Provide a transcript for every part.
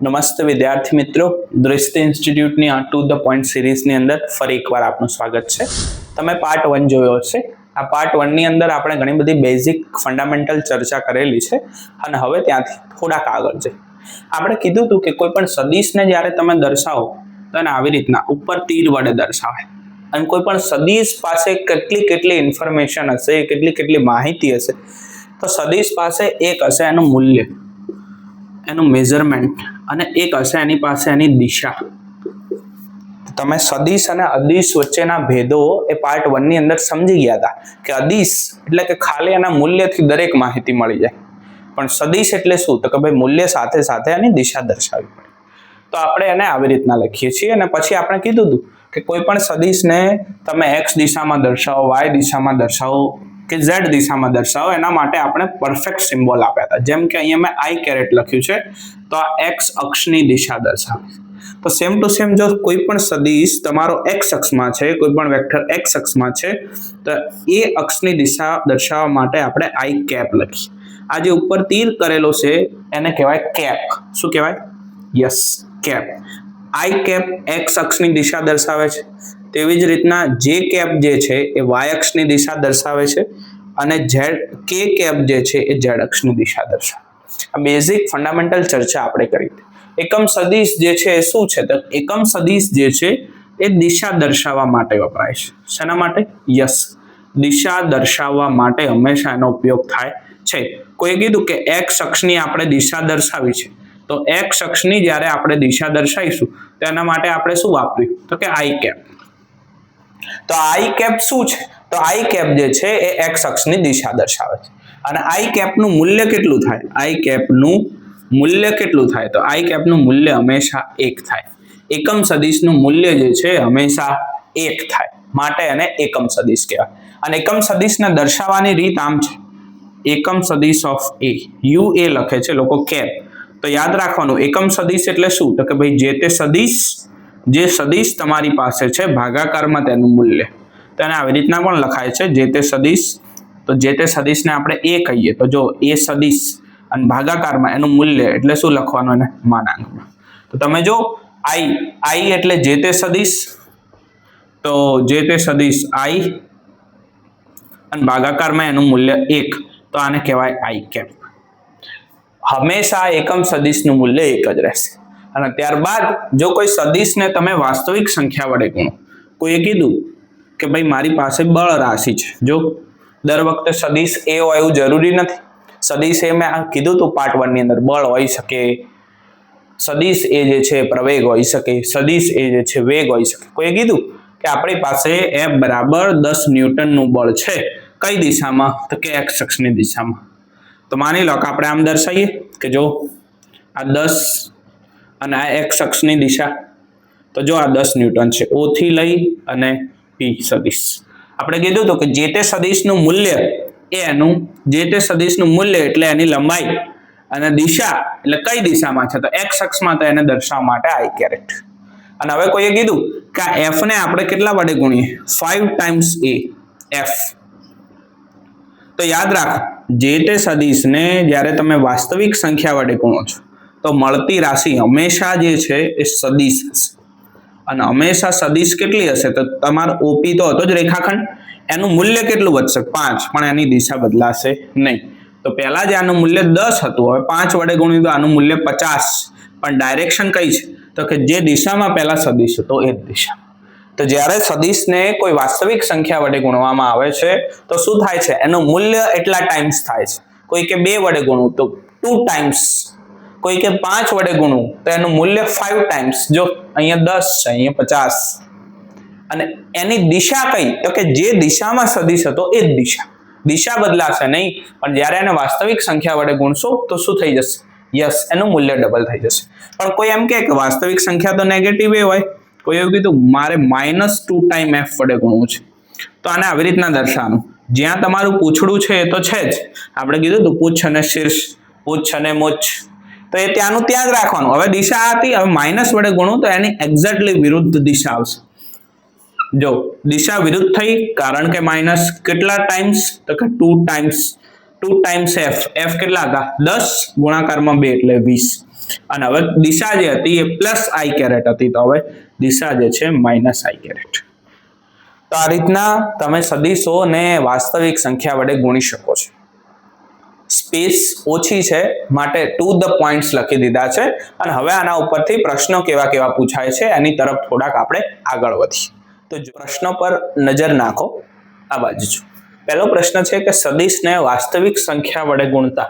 નમસ્તે વિદ્યાર્થી મિત્રો, દ્રષ્ટિ ઇન્સ્ટિટ્યૂટની આ ટુ ધ પોઈન્ટ સિરીઝની અંદર ફરી એકવાર આપનું સ્વાગત છે. તમે પાર્ટ 1 જોયો હશે. આ પાર્ટ 1 ની અંદર આપણે ઘણી બધી બેઝિક ફંડામેન્ટલ ચર્ચા કરેલી છે અને હવે ત્યાંથી થોડાક આગળ જઈએ. આપણે કીધું હતું કે કોઈ પણ સદિશને જ્યારે તમે દર્શાવો તો એને આવી રીતના ઉપર તીર વડે દર્શાવાય અને કોઈ પણ સદિશ પાસે કેટલી ઇન્ફોર્મેશન હશે, કેટલી માહિતી હશે, તો સદિશ પાસે એક હશે એનું મૂલ્ય, એનું મેઝરમેન્ટ, અને એક હશે એની પાસે એની દિશા. તમે સદિશ અને અદિશ વચ્ચેના ભેદો એ પાર્ટ 1 ની અંદર સમજી ગયા હતા કે અદિશ એટલે કે ખાલી એના મૂલ્યથી દરેક માહિતી મળી જાય, પણ સદિશ એટલે શું? તો કે ભાઈ મૂલ્ય સાથે સાથે એની દિશા દર્શાવવી પડે. તો આપણે એને આવી રીતના લખીએ છીએ અને પછી આપણે કીધું હતું કે કોઈ પણ સદિશને તમે x દિશામાં દર્શાવો, y દિશામાં દર્શાવો કે z દિશામાં દર્શાવો, એના માટે આપણે પરફેક્ટ સિમ્બોલ આપ્યા હતા. જેમ કે અહીંયા મેં i કેરેટ લખ્યું છે તો આ x અક્ષની દિશા દર્શાવે. તો સેમ ટુ સેમ જો કોઈ પણ સદિશ તમારો x અક્ષમાં છે, કોઈ પણ વેક્ટર x અક્ષમાં છે, તો એ અક્ષની દિશા દર્શાવવા માટે આપણે i કેપ લખીએ. આ જે ઉપર તીર કરેલો છે એને કહેવાય કેપ. શું કહેવાય? Yes, cap. i cap x અક્ષની દિશા દર્શાવે છે. તેવી જ રીતના જે કેપ જે છે એ y અક્ષની દિશા દર્શાવે છે અને k કેપ જે છે એ z અક્ષની દિશા દર્શાવે. આ બેઝિક ફંડામેન્ટલ ચર્ચા આપણે કરી. એકમ સદિશ જે છે એ શું છે? તો એકમ સદિશ જે છે એ દિશા દર્શાવવા માટે વપરાય છે. શેના માટે? યસ, દિશા દર્શાવવા માટે હંમેશા એનો ઉપયોગ થાય છે. કોઈ કીધું કે x અક્ષની આપણે દિશા દર્શાવી છે, તો x અક્ષની જ્યારે આપણે દિશા દર્શાવીશું તો એના માટે આપણે શું વાપર્યું? તો કે i કેપ. તો i કેપ શું છે? તો i કેપ જે છે એ x અક્ષની દિશા દર્શાવે છે અને i કેપનું મૂલ્ય કેટલું થાય? i કેપનું મૂલ્ય કેટલું થાય? તો i કેપનું મૂલ્ય હંમેશા 1 થાય. એકમ સદિશનું મૂલ્ય જે છે હંમેશા 1 થાય, માટે એને એકમ સદિશ કહેવાય. અને એકમ સદિશને દર્શાવવાની રીત આમ છે, એકમ સદિશ ઓફ a, u a લખે છે લોકો કેપ. તો યાદ રાખવાનું, એકમ સદિશ એટલે શું? તો કે ભાઈ જે સદિશ તમારી પાસે છે ભાગાકારમાં તેનું મૂલ્ય. તો એને આવી રીતના પણ લખાય છે, જે તે સદિશ. તો જે તે સદિશને આપણે a કહીએ તો જો એ સદિશ અને ભાગાકારમાં એનું મૂલ્ય એટલે શું લખવાનું? એને માનાંકમાં. તો તમે જો i એટલે જે તે સદિશ, તો જે તે સદિશ i અને ભાગાકારમાં એનું મૂલ્ય 1, તો આને કહેવાય i કેપ. હંમેશા એકમ સદિશનું મૂલ્ય 1 જ રહેશે. અને ત્યારબાદ જો કોઈ સદિશને તમે વાસ્તવિક સંખ્યા વડે ગુણો, કોઈએ કીધું કે ભાઈ મારી પાસે બળ રાશિ છે. જો દર વખતે સદિશ એ હોય એવું જરૂરી નથી. સદિશ એ મેં કીધું હતું પાર્ટ 1 ની અંદર, બળ હોઈ શકે, સદિશ એ જે છે પ્રવેગ હોઈ શકે, સદિશ એ જે છે વેગ હોઈ શકે. કોઈએ કીધું કે આપણી પાસે F બરાબર 10 ન્યૂટનનું બળ છે. કઈ દિશામાં? તો કે x અક્ષની દિશામાં. તો માની લો કે આપણે આમ દર્શાવીએ કે જો આ 10 અને આ x અક્ષની દિશા. તો જો આ 10 ન્યૂટન છે, O થી લઈ અને P સદિશ. આપણે કીધું તો કે જે તે સદિશનું મૂલ્ય જે તે સદિશનું મૂલ્ય એટલે એની લંબાઈ અને દિશા એટલે કઈ દિશામાં છે, તો x અક્ષમાં, તો એને દર્શાવવા માટે i કેરેટ. અને હવે કોઈએ કીધું કે આ f ને આપણે કેટલા વડે ગુણીએ? 5 ટાઈમ્સ a, f. તો યાદ રાખો, જે તે સદિશને જ્યારે તમે વાસ્તવિક સંખ્યા વડે ગુણો છો તો મળતી રાશિ હંમેશા જે છે એ સદિશ હશે. અને હંમેશા સદિશ કેટલી હશે? તો તમારો OP તો હતો જ રેખાખંડ, એનું મૂલ્ય કેટલું વધશે? 5, પણ એની દિશા બદલાશે નહીં. તો પહેલા જે આનું મૂલ્ય 10 હતું, હવે 5 વડે ગુણ્યું તો આનું મૂલ્ય 50, પણ ડાયરેક્શન કઈ છે? તો કે જે દિશામાં પહેલા સદિશ હતો એ જ દિશા. તો જ્યારે સદિશને કોઈ વાસ્તવિક સંખ્યા વડે ગુણવામાં આવે છે તો શું થાય છે? એનું મૂલ્ય એટલા ટાઈમ્સ થાય છે. કોઈ કે 2 વડે ગુણવું તો 2 ટાઈમ્સ, કોઈ કે 5 વડે ગુણવું તો એનું મૂલ્ય 5 ટાઈમ્સ. જો અહીંયા 10 છે, અહીંયા 50. અને એની દિશા કઈ? તો કે જે દિશામાં સદિશ હતો એ જ દિશા. દિશા બદલાશે નહીં, પણ જ્યારે એને વાસ્તવિક સંખ્યા વડે ગુણશો તો શું થઈ જશે? યસ, એનું મૂલ્ય ડબલ થઈ જશે. પણ કોઈ એમ કહે કે વાસ્તવિક સંખ્યા તો નેગેટિવ એ હોય, કોઈ એવું કીધું મારે -2 ટાઈમ f વડે ગુણવું છે, તો આને આવી રીતના દર્શાવવાનું. જ્યાં તમારું પૂંછડું છે એ તો છે જ, આપણે કીધું હતું પૂંછ અને શીર્ષ, પૂંછ અને મૂછ, તો એ ત્યાંનું ત્યાં જ રાખવાનું. હવે દિશા હતી, હવે માઇનસ વડે ગુણું તો એની એક્ઝેક્ટલી વિરુદ્ધ દિશા આવશે. જો દિશા વિરુદ્ધ થઈ, કારણ કે માઇનસ કેટલા ટાઈમ્સ? તો કે 2 ટાઈમ્સ f કેટલા હતા? 10 ગુણાકારમાં 2 એટલે 20. અને હવે દિશા જે હતી એ પ્લસ આઈ કેરેટ હતી, તો હવે દિશા જે છે માઇનસ આઈ કેરેટ. તો આ રીતના તમે સદિશોને વાસ્તવિક સંખ્યા વડે ગુણી શકો છો. સ્પેસ ઓછી છે માટે ટુ ધ પોઈન્ટ્સ લખી દીધા છે. અને હવે આના ઉપરથી પ્રશ્નો કેવા કેવા પૂછાય છે એની તરફ થોડાક આપણે આગળ વધીએ. તો પ્રશ્નો પર નજર નાખો. આ બાજુ જો પહેલો પ્રશ્ન છે કે સદિશને વાસ્તવિક સંખ્યા વડે ગુણતા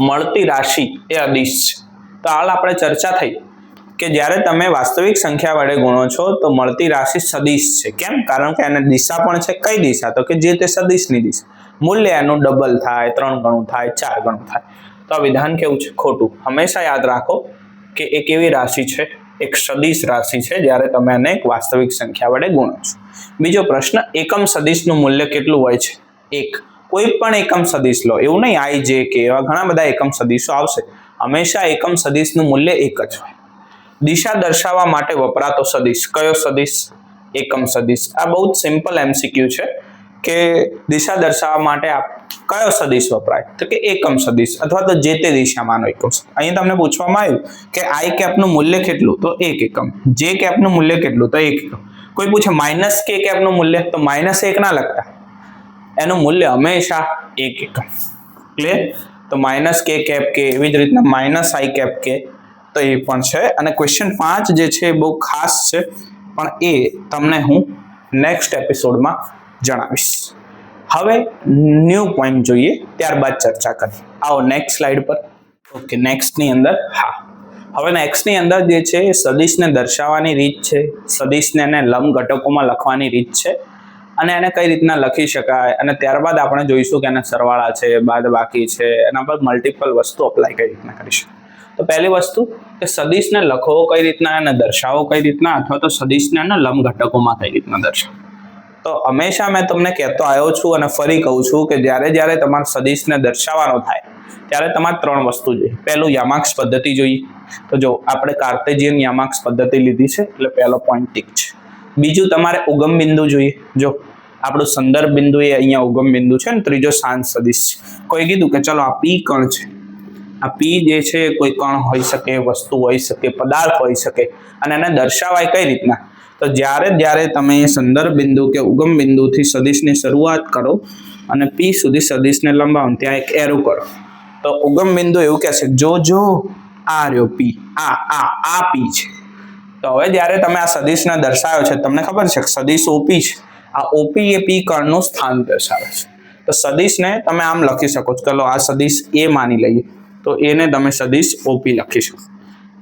મળતી રાશિ એ અદિશ છે. તો હાલ આપણે ચર્ચા થઈ કે જ્યારે તમે વાસ્તવિક સંખ્યા વડે ગુણો છો તો મળતી રાશિ સદિશ છે. કેમ? કારણ કે એને દિશા પણ છે. કઈ દિશા? તો કે જે તે સદિશની દિશા. મૂલ્ય એનું ડબલ થાય, 3 ગણું થાય, 4 ગણું થાય. તો આ વિધાન કેવું છે? ખોટું. હંમેશા યાદ રાખો કે એ કેવી રાશિ છે? એક સદિશ રાશિ છે જ્યારે તમે એને એક વાસ્તવિક સંખ્યા વડે ગુણો છો. બીજો પ્રશ્ન, એકમ સદિશનું મૂલ્ય કેટલું હોય છે? 1. કોઈ પણ એકમ સદિશ લો, એવું નહીં આઈ જે કે એવા ઘણા બધા એકમ સદિશો આવશે. હંમેશા એકમ સદિશનું મૂલ્ય 1 જ હોય. દિશા દર્શાવવા માટે વપરાતો સદિશ કયો સદિશ? એકમ સદિશ. આ બહુ જ સિમ્પલ એમસીક્યુ છે કે દિશા દર્શાવવા માટે કયો સદિશ વપરાય? તો કે એકમ સદિશ અથવા તો જે તે દિશામાંનો એકમ સદિશ. અહીં તમને પૂછવામાં આવ્યું કે આઈ કેપનું મૂલ્ય કેટલું? તો 1 એકમ. જે કેપનું મૂલ્ય કેટલું? તો 1 એકમ. કોઈ પૂછે માઇનસ કે કેપનું મૂલ્ય? તો -1 ના લખતા, એનું મૂલ્ય હંમેશા 1 એકમ. ક્લિયર? તો -k કેપ કે, એવી જ રીતના -i કેપ કે, તો એ પણ છે. અને ક્વેશ્ચન 5 જે છે એ બહુ ખાસ છે, પણ એ તમને હું નેક્સ્ટ એપિસોડમાં જણાવીશ. હવે ન્યૂ પોઈન્ટ જોઈએ, ત્યારબાદ ચર્ચા કરીએ. આવો નેક્સ્ટ સ્લાઇડ પર. ઓકે, નેક્સ્ટની અંદર હવે નેક્સ્ટની અંદર જે છે એ સદિશને દર્શાવવાની રીત છે, સદિશને એને લંબ ઘટકોમાં લખવાની રીત છે, અને એને કઈ રીતના લખી શકાય, અને ત્યારબાદ આપણે જોઈશું કે એના સરવાળા છે, બાદબાકી છે, એના પર મલ્ટિપલ વસ્તુ અપ્લાય કઈ રીતના કરી શકાય. તો પહેલી વસ્તુ કે સદિશને લખો કઈ રીતના, એને દર્શાવો કઈ રીતના, અથવા તો સદિશને એને લંબ ઘટકોમાં કઈ રીતના દર્શાવો. તો હંમેશા મેં તમને કહેતો આવ્યો છું અને ફરી કહું છું કે જ્યારે તમારે સદિશને દર્શાવવાનો થાય ત્યારે તમારે 3 વસ્તુ જોઈએ. પહેલું યામાક્ષ પદ્ધતિ જોઈએ. તો જો આપણે કાર્ટેશિયન યામાક્ષ પદ્ધતિ લીધી છે એટલે પહેલો પોઈન્ટ ઠીક છે. બીજું તમારે ઉગમ બિંદુ જોઈએ. જો આપણું સંદર્ભ બિંદુ એ અહીંયા ઉગમ બિંદુ છે ને ત્રીજો શાંત સદિશ છે. કોઈ કીધું કે ચલો આ પી કણ છે, આ પી જે છે કોઈ કણ હોઈ શકે, વસ્તુ હોઈ શકે, પદાર્થ હોઈ શકે, અને એને દર્શાવાય કઈ રીતના? તો જ્યારે તમે સંદર્ભ બિંદુ કે ઉગમ બિંદુથી સદિશની શરૂઆત કરો અને પી સુધી સદિશને લંબાવો, ત્યાં એક એરો કરો. તો ઉગમ બિંદુ એવું કહે છે જો આ રહ્યો પી, આ પી છે. તો હવે જ્યારે તમે આ સદિશને દર્શાવ્યો છે, તમને ખબર છે કે સદિશ ઓપી છે. આ ઓપી એ પી કણનું સ્થાન દર્શાવે છે. તો સદિશને તમે આમ લખી શકો છો. ચલો આ સદિશ એ માની લઈએ, તો એને તમે સદિશ ઓપી લખી શકો.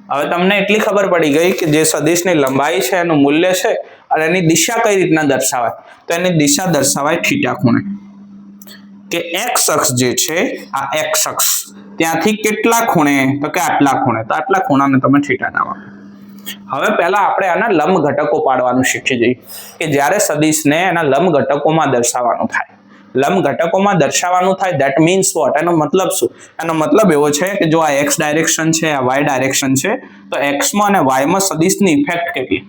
હવે તમને એટલી ખબર પડી ગઈ કે જે સદિશની લંબાઈ છે એનું મૂલ્ય છે, અને એની દિશા કઈ રીતના દર્શાવાય? તો એની દિશા દર્શાવાય થીટા ખૂણે. કે એક્સ અક્ષ જે છે, આ એક્સ અક્ષ ત્યાંથી કેટલા ખૂણે? તો કે આટલા ખૂણે. તો આટલા ખૂણાને તમે થીટા નામ આપો. હવે પહેલા આપણે આના લંબ ઘટકો પાડવાનું શીખી જઈએ કે જ્યારે સદિશને એના લંબ ઘટકોમાં દર્શાવવાનું થાય. લંબ ઘટકોમાં દર્શાવવાનું થાય ધેટ મીન્સ વોટ? એનો મતલબ શું? એનો મતલબ એવો છે કે જો આ એક્સ ડાયરેક્શન છે, આ વાય ડાયરેક્શન છે, તો એક્સમાં અને વાયમાં સદિશની ઇફેક્ટ કેટલી?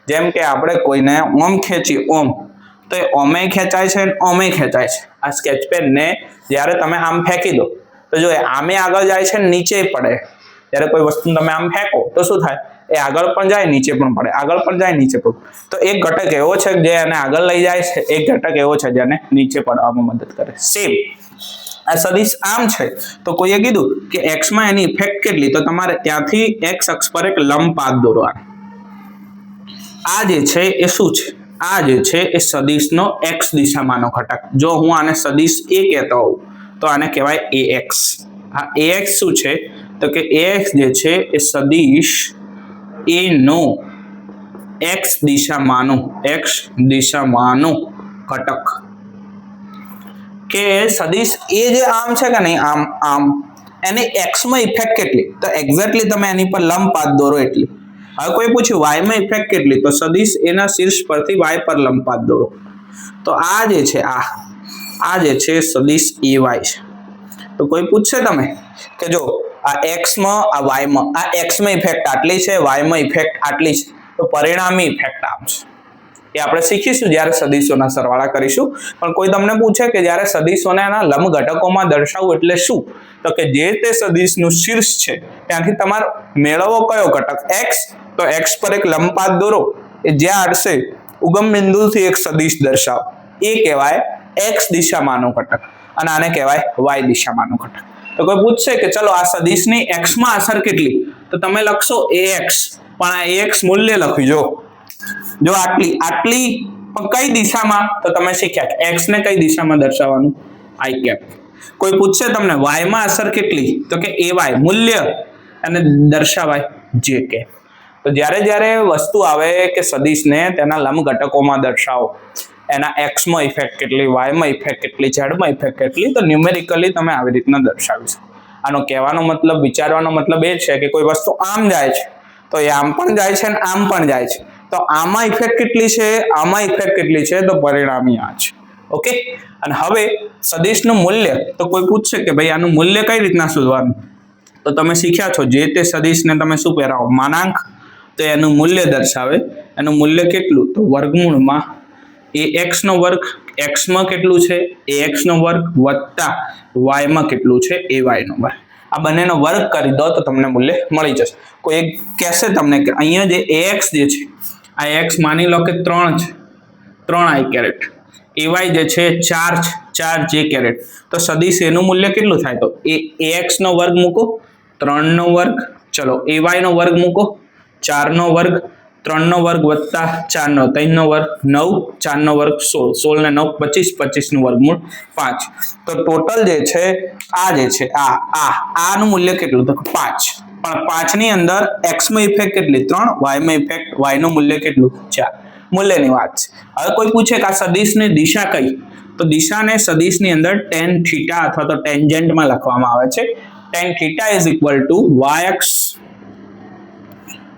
જેમ કે આપણે કોઈને ઓમ ખેંચી ઓમ, તો એ ઓમે ખેંચાય છે અને ઓમે ખેંચાય છે. આ સ્કેચ પેનને જ્યારે તમે આમ ફેંકી દો તો જો એ આમે આગળ જાય છે ને નીચે પડે. જ્યારે કોઈ વસ્તુ તમે આમ ફેંકો તો શું થાય? એ આગળ પણ જાય, નીચે પણ પડે, આગળ પણ જાય, નીચે પણ. તો એક ઘટક એવો છે જે એને આગળ લઈ જાય છે, એક ઘટક એવો છે જેને નીચે પડવામાં મદદ કરે. સેમ આ સદિશ આમ છે તો કોઈએ કીધું કે એક્સ માં એની ઇફેક્ટ કેટલી? તો તમારે ત્યાંથી એક્સ અક્ષ પર એક લંબ પાથ દોરવાનો. આ જે છે એ શું છે? આ જે છે એ સદિશનો એક્સ દિશામાંનો ઘટક. જો હું આને સદિશ એ કહેતો હોઉં તો આને કહેવાય ax. આ ax શું છે? તો કે ax જે છે એ સદિશ એ નો એક્સ દિશામાંનું ઘટક. કે સદિશ એ જે આમ છે કે નહીં, આમ એની એક્સ માં ઇફેક્ટ કેટલી? તો એક્ઝેક્ટલી તમે એની પર લંબ પાથ દોરો એટલી. હવે કોઈ પૂછ્યું વાય માં ઇફેક્ટ કેટલી? તો સદિશ એના શીર્ષ પરથી વાય પર લંબ પાથ દોરો. તો આ જે છે આ જે છે સદિશ ay છે. તો કોઈ પૂછશે તમે કે જો આ એક્સ માં, આ વાય માં, આ એક્સ માં ઇફેક્ટ આટલી છે, વાય માં ઇફેક્ટ આટલી છે, તો પરિણામી ઇફેક્ટ આમ છે. એ આપણે શીખીશું જ્યારે સદીશોના સરવાળા કરીશું. પણ કોઈ તમને પૂછે કે જ્યારે સદીશોને એના લંબ ઘટકોમાં દર્શાવવું એટલે શું, તો કે જે તે સદીશનું શીર્ષ છે ત્યાંથી તમારે મેળવવો કયો ઘટક x, તો x પર એક લંબપાત દોરો, એ જ્યાં હશે ઉગમ બિંદુથી એક સદીશ દર્શાવો, એ કહેવાય x દિશામાંનો ઘટક અને આને કહેવાય y દિશામાંનો ઘટક. તો કોઈ પૂછશે કે ચલો આ સદીશની x માં અસર કેટલી, તો તમે લખશો ax, પણ આ ax મૂલ્ય લખજો જો આટલી પણ કઈ દિશામાં, તો તમે શીખ્યા કે x ને કઈ દિશામાં દર્શાવવાનું i કેપ. કોઈ પૂછશે તમને y માં અસર કેટલી, તો કે ay મૂલ્ય અને દર્શાવાય j કેપ. તો જ્યારે વસ્તુ આવે કે સદીશને તેના લંબ ઘટકોમાં દર્શાવો, એના x માં ઇફેક્ટ કેટલી, y માં ઇફેક્ટ કેટલી, z માં ઇફેક્ટ કેટલી, તો ન્યુમેરિકલી તમે આવી રીતના દર્શાવી શકો. આનો કહેવાનો મતલબ, વિચારવાનો મતલબ એ છે કે કોઈ વસ્તુ આમ જાય છે તો એ આમ પણ જાય છે અને આમ પણ જાય છે, તો આમાં ઇફેક્ટ કેટલી છે, આમાં ઇફેક્ટ કેટલી છે, તો પરિણામી આ છે. ઓકે. અને હવે સદીશનું મૂલ્ય, તો કોઈ પૂછશે કે ભાઈ આનું મૂલ્ય કઈ રીતના શોધવાનું, તો તમે શીખ્યા છો જે તે સદીશને તમે શું પહેરાવો, માનાંક, તો એનું મૂલ્ય દર્શાવે. એનું મૂલ્ય કેટલું, તો વર્ગમૂળમાં ax નો વર્ગ, x માં કેટલું છે ax નો વર્ગ વત્તા y માં કેટલું છે ay નો વર્ગ. આ બંનેનો વર્ગ કરી દો તો તમને મૂલ્ય મળી જશે. કોઈ એક કહેશે તમને કે અહીંયા જે ax જે છે, આ x માની લો કે 3 છે, 3 i કેરેટ, ay જે છે 4 છે, 4 j કેરેટ, તો સદીશ એનું મૂલ્ય કેટલું થાય, તો ax નો વર્ગ મૂકો, 3 નો વર્ગ, ચલો ay નો વર્ગ મૂકો, 4 નો વર્ગ, 3 નો વર્ગ વત્તા 4 નો, 3 નો વર્ગ 9, 4 નો વર્ગ 16, 16 ને 9 25, 25 નું વર્ગમૂળ 5. તો ટોટલ જે છે આ જે છે આનું મૂલ્ય કેટલું, તો 5. પણ 5 ની અંદર x માં ઇફેક્ટ કેટલી, 3, y માં ઇફેક્ટ, y નું મૂલ્ય કેટલું, 4. મૂલ્યની વાત છે. હવે કોઈ પૂછે કે આ સદીશની દિશા કઈ, તો દિશાને સદીશની અંદર tan થીટા અથવા તો ટેન્જેન્ટમાં લખવામાં આવે છે. tan theta is equal to yx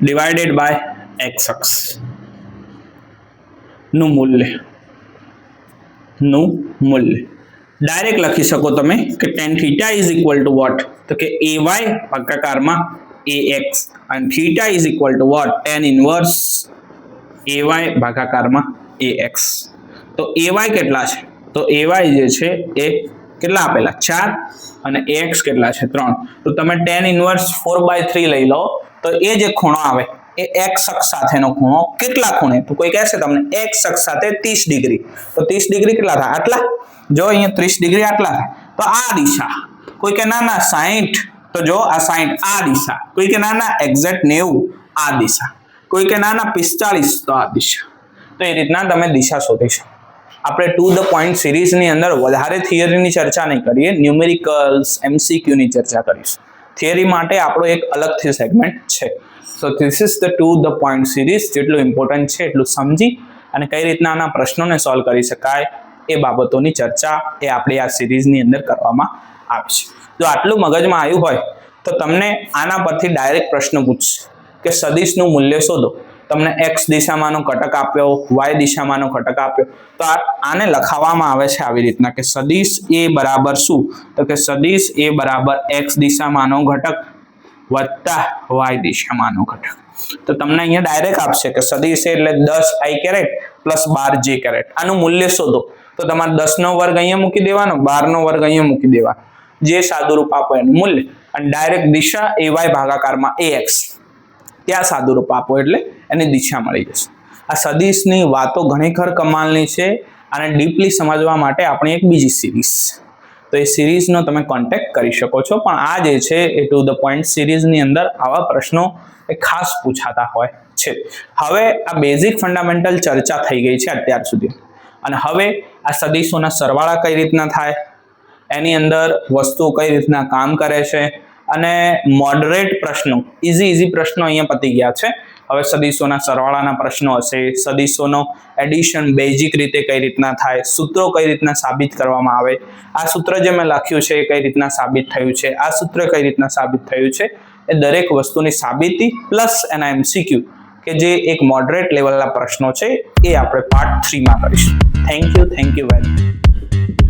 divided by x અક્ષ નું મૂલ્ય ડાયરેક્ટ લખી શકો તમે કે tan theta is equal to what, તો કે ay ભાગાકારમાં ax, અને theta is equal to what, tan inverse ay ભાગાકારમાં ax. તો ay કેટલા છે, તો ay જે છે એ કેટલા આપેલા 4 અને ax કેટલા છે 3. તો તમે tan ઇન્વર્સ 4/3 લઈ લો, તો એ જે ખૂણો આવે એ x અક્ષ સાથેનો ખૂણો કેટલા ખૂણે, તો કોઈ કહેશે તમને x અક્ષ સાથે 30 ડિગ્રી, તો 30 ડિગ્રી કેટલા થાય, આટલા. જો અહીંયા 30 ડિગ્રી આટલા થાય, તો આ દિશા. કોઈ કે ના 60, તો જો આ 60 આ દિશા. કોઈ કે ના એક્ઝેક્ટ 90 આ દિશા. કોઈ કે ના 45 તો આ દિશા. તો એ રીતના તમે દિશા શોધી શકો. આપણે ટુ ધ પોઈન્ટ સિરીઝની અંદર વધારે થિયરીની ચર્ચા નહીં કરીએ, ન્યુમેરિકલ્સ, MCQ ની ચર્ચા કરીશું. થિયરી માટે આપણો એક અલગથી સેગમેન્ટ છે. So this is the to the point series. જેટલું ઇમ્પોર્ટન્ટ છે એટલું સમજી અને કઈ રીતના આના પ્રશ્નોને સોલ્વ કરી શકાય એ બાબતોની ચર્ચા એ આપણી આ સિરીઝની અંદર કરવામાં આવે છે. જો આટલું મગજમાં આવ્યું હોય તો તમને આના પરથી ડાયરેક્ટ પ્રશ્ન પૂછશે કે સદીશનું મૂલ્ય શોધો. તમને x દિશામાંનો ઘટક આપ્યો, y દિશામાંનો ઘટક આપ્યો, તો આને લખાવવામાં આવે છે આવી રીતના કે સદીશ a બરાબર શું, તો કે સદીશ a બરાબર x દિશામાંનો ઘટક વત્તા y દિશામાંનો ઘટક. તો તમને અહીંયા ડાયરેક્ટ આપશે કે સદીશ એટલે 10 i caret plus 12 j caret. આનું મૂલ્ય શોધો, તો તમારે 10 નો વર્ગ અહીંયા મૂકી દેવાનો, 12 નો વર્ગ અહીંયા મૂકી દેવાનો, જે સાદુરૂપ આપો એનું મૂલ્ય, અને ડાયરેક્ટ દિશા ay ભાગાકારમાં ax, ત્યાં સાદુરૂપ આપો એટલે એની દિશા મળી જશે. આ સદીશની વાતો ઘણી ખર કમાલની છે, અને ડીપલી સમજવા માટે આપણી એક બીજી સિરીઝ, તો એ સિરીઝનો તમે કોન્ટેક્ટ કરી શકો છો. પણ આ જે છે એ ટુ ધ પોઈન્ટ સિરીઝની અંદર આવા પ્રશ્નો એ ખાસ પૂછાતા હોય છે. હવે આ બેઝિક ફંડામેન્ટલ ચર્ચા થઈ ગઈ છે અત્યાર સુધી, અને હવે આ સદીશોના સરવાળા કઈ રીતના થાય, એની અંદર વસ્તુઓ કઈ રીતના કામ કરે છે, અને મોડરેટ પ્રશ્નો, ઇઝી પ્રશ્નો અહીંયા પતી ગયા છે. હવે સદીશોના સરવાળાના પ્રશ્નો હશે, સદીશોનો એડિશન બેઝિક રીતે કઈ રીતના થાય, સૂત્રો કઈ રીતના સાબિત કરવામાં આવે, આ સૂત્ર જે મેં લખ્યું છે એ કઈ રીતના સાબિત થયું છે, આ સૂત્ર કઈ રીતના સાબિત થયું છે, એ દરેક વસ્તુની સાબિતી પ્લસ એના MCQ કે જે એક મોડરેટ લેવલના પ્રશ્નો છે એ આપણે પાર્ટ 3 માં કરીશું. Thank you very much.